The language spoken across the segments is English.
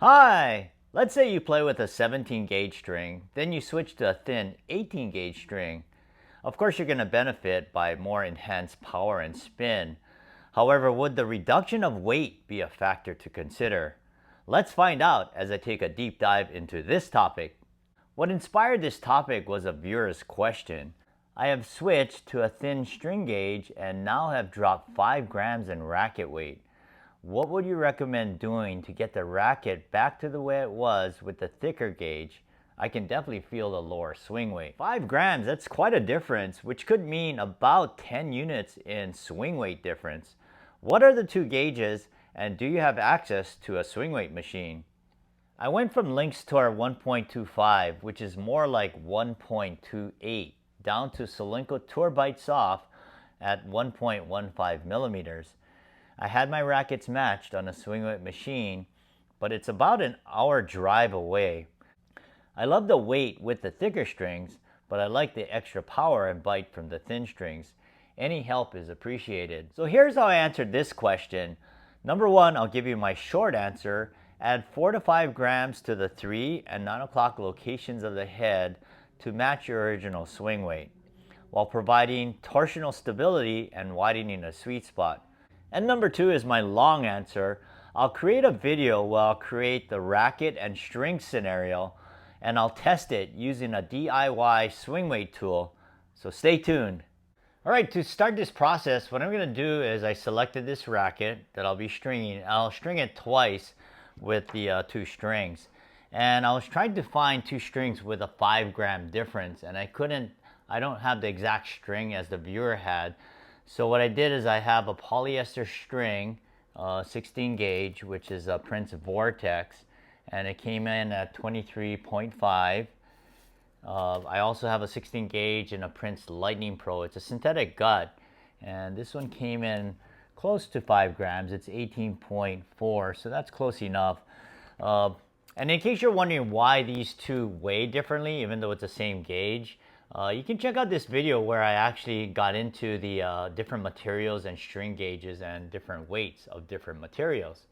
Hi! Let's say you play with a 17 gauge string, then you switch to a thin 18 gauge string. Of course, you're going to benefit by more enhanced power and spin. However, would the reduction of weight be a factor to consider? Let's find out as I take a deep dive into this topic. What inspired this topic was a viewer's question. I have switched to a thin string gauge and now have dropped 5 grams in racket weight. What would you recommend doing to get the racket back to the way it was with the thicker gauge? I can definitely feel the lower swing weight. 5 grams, that's quite a difference, which could mean about 10 units in swing weight difference. What are the two gauges, and do you have access to a swing weight machine? I went from Lynx Tour 1.25, which is more like 1.28, down to Solinco Tour Bite Soft at 1.15 millimeters. I had my rackets matched on a Swingweight machine, but it's about an hour drive away. I love the weight with the thicker strings, but I like the extra power and bite from the thin strings. Any help is appreciated. So here's how I answered this question. Number one, I'll give you my short answer. Add 4 to 5 grams to the 3 and 9 o'clock locations of the head to match your original swing weight, while providing torsional stability and widening the sweet spot. And number two is my long answer. I'll create a video where I'll create the racket and string scenario, and I'll test it using a DIY swing weight tool. So stay tuned. All right, to start this process, what I'm gonna do is I selected this racket that I'll be stringing. I'll string it twice with the two strings. And I was trying to find two strings with a 5 gram difference, and I don't have the exact string as the viewer had. So what I did is I have a polyester string, 16 gauge, which is a Prince Vortex, and it came in at 23.5. I also have a 16 gauge and a Prince Lightning Pro. It's a synthetic gut, and this one came in close to 5 grams. It's 18.4, so that's close enough. And in case you're wondering why these two weigh differently, even though it's the same gauge, you can check out this video where I actually got into the different materials and string gauges and different weights of different materials.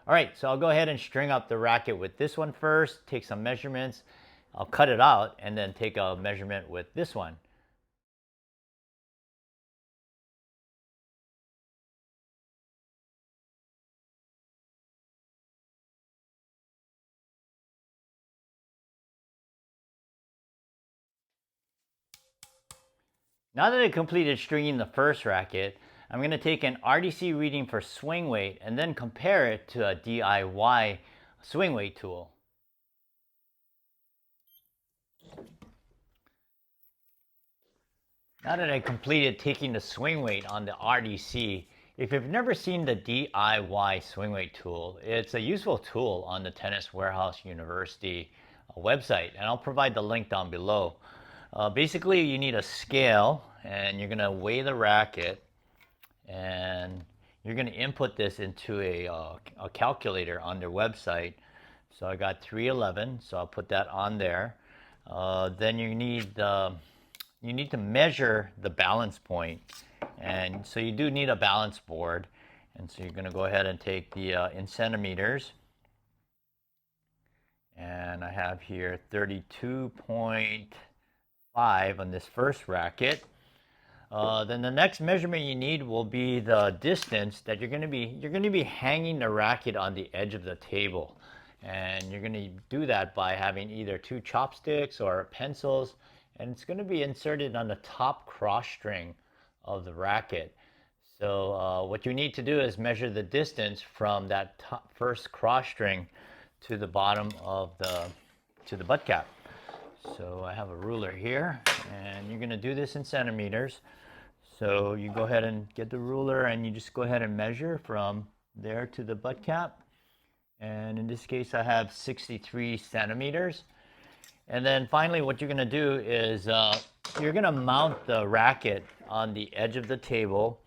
All right, so I'll go ahead and string up the racket with this one first, take some measurements. I'll cut it out and then take a measurement with this one. Now that I completed stringing the first racket, I'm going to take an RDC reading for swing weight and then compare it to a DIY swing weight tool. Now that I completed taking the swing weight on the RDC, if you've never seen the DIY swing weight tool, it's a useful tool on the Tennis Warehouse University website, and I'll provide the link down below. Basically, you need a scale, and you're going to weigh the racket, and you're going to input this into a calculator on their website. So I got 311, so I'll put that on there. Then you need to measure the balance point, and so you do need a balance board. And so you're going to go ahead and take the in centimeters, and I have here 32.5 on this first racket. Then the next measurement you need will be the distance that you're going to be hanging the racket on the edge of the table, and you're going to do that by having either two chopsticks or pencils, and it's going to be inserted on the top cross string of the racket. So what you need to do is measure the distance from that first cross string to the bottom of the butt cap. So I have a ruler here, and you're going to do this in centimeters. So you go ahead and get the ruler, and you just go ahead and measure from there to the butt cap. And in this case, I have 63 centimeters. And then finally, what you're going to do is you're going to mount the racket on the edge of the table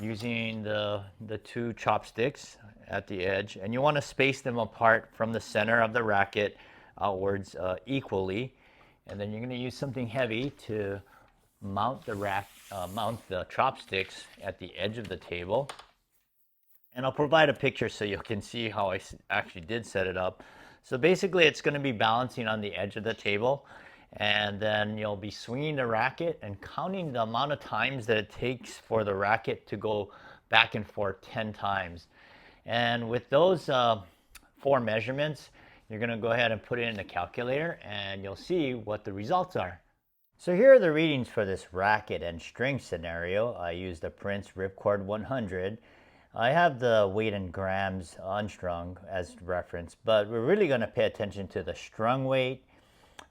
using the two chopsticks at the edge. And you want to space them apart from the center of the racket outwards equally. And then you're going to use something heavy to mount the chopsticks at the edge of the table. And I'll provide a picture so you can see how I actually did set it up. So basically it's going to be balancing on the edge of the table, and then you'll be swinging the racket and counting the amount of times that it takes for the racket to go back and forth 10 times. And with those 4 measurements, you're going to go ahead and put it in the calculator and you'll see what the results are. So here are the readings for this racket and string scenario. I used the Prince Ripcord 100. I have the weight in grams unstrung as reference, but we're really going to pay attention to the strung weight,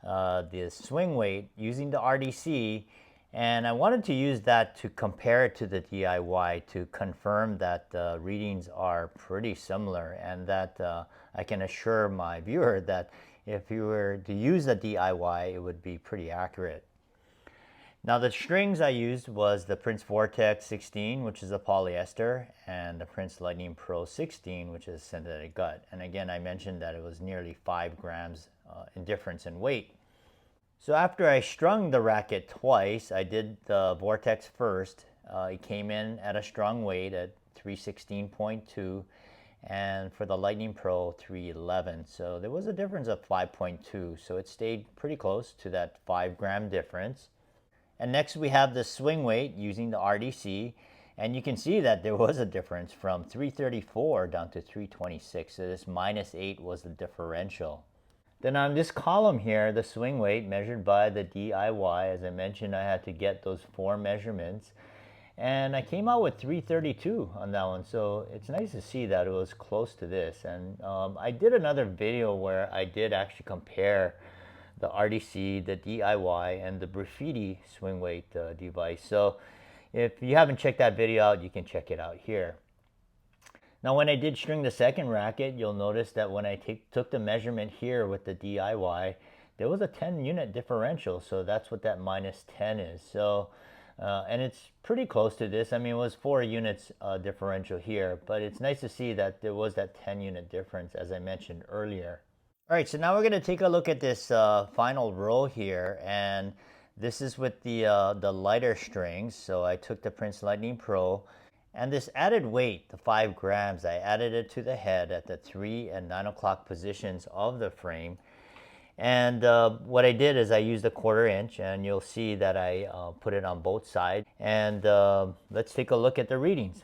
the swing weight using the RDC, and I wanted to use that to compare it to the DIY to confirm that the readings are pretty similar, and that I can assure my viewer that if you were to use the DIY, it would be pretty accurate. Now the strings I used was the Prince Vortex 16, which is a polyester, and the Prince Lightning Pro 16, which is synthetic gut. And again, I mentioned that it was nearly 5 grams in difference in weight. So after I strung the racket twice, I did the Vortex first. It came in at a strung weight at 316.2, and for the Lightning Pro 311. So there was a difference of 5.2, so it stayed pretty close to that 5 gram difference. And next we have the swing weight using the RDC, and you can see that there was a difference from 334 down to 326, so this -8 was the differential. Then on this column here, the swing weight measured by the DIY, as I mentioned, I had to get those 4 measurements, and I came out with 332 on that one, so it's nice to see that it was close to this. And I did another video where I did actually compare the RDC, the DIY, and the Graffiti swing weight device. So if you haven't checked that video out, you can check it out here. Now when I did string the second racket, you'll notice that when I took the measurement here with the DIY, there was a 10 unit differential, so that's what that -10 is. So and it's pretty close to this. I mean, it was 4 units differential here, but it's nice to see that there was that 10 unit difference, as I mentioned earlier. All right, so now we're going to take a look at this final row here, and this is with the lighter strings. So I took the Prince Lightning Pro, and this added weight, the 5 grams, I added it to the head at the 3 and 9 o'clock positions of the frame. And what I did is I used a 1/4 inch, and you'll see that I put it on both sides. And let's take a look at the readings.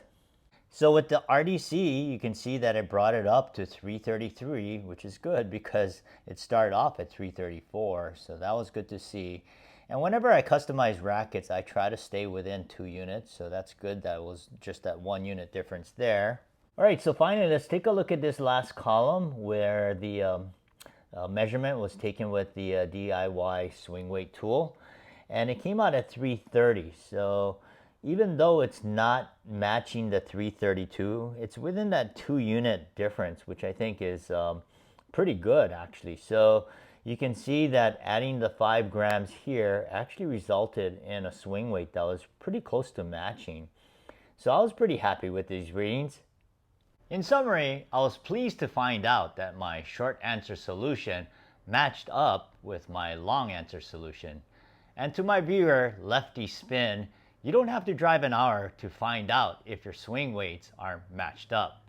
So with the RDC, you can see that it brought it up to 333, which is good because it started off at 334. So that was good to see. And whenever I customize rackets, I try to stay within 2 units. So that's good. That was just that 1 unit difference there. All right, so finally, let's take a look at this last column where the measurement was taken with the DIY swing weight tool. And it came out at 330. So even though it's not matching the 332, it's within that 2 unit difference, which I think is pretty good actually. So you can see that adding the 5 grams here actually resulted in a swing weight that was pretty close to matching. So I was pretty happy with these readings. In summary, I was pleased to find out that my short answer solution matched up with my long answer solution. And to my viewer, Lefty Spin, you don't have to drive an hour to find out if your swing weights are matched up.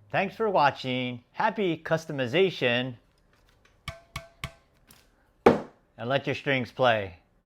Thanks for watching. Happy customization. And let your strings play.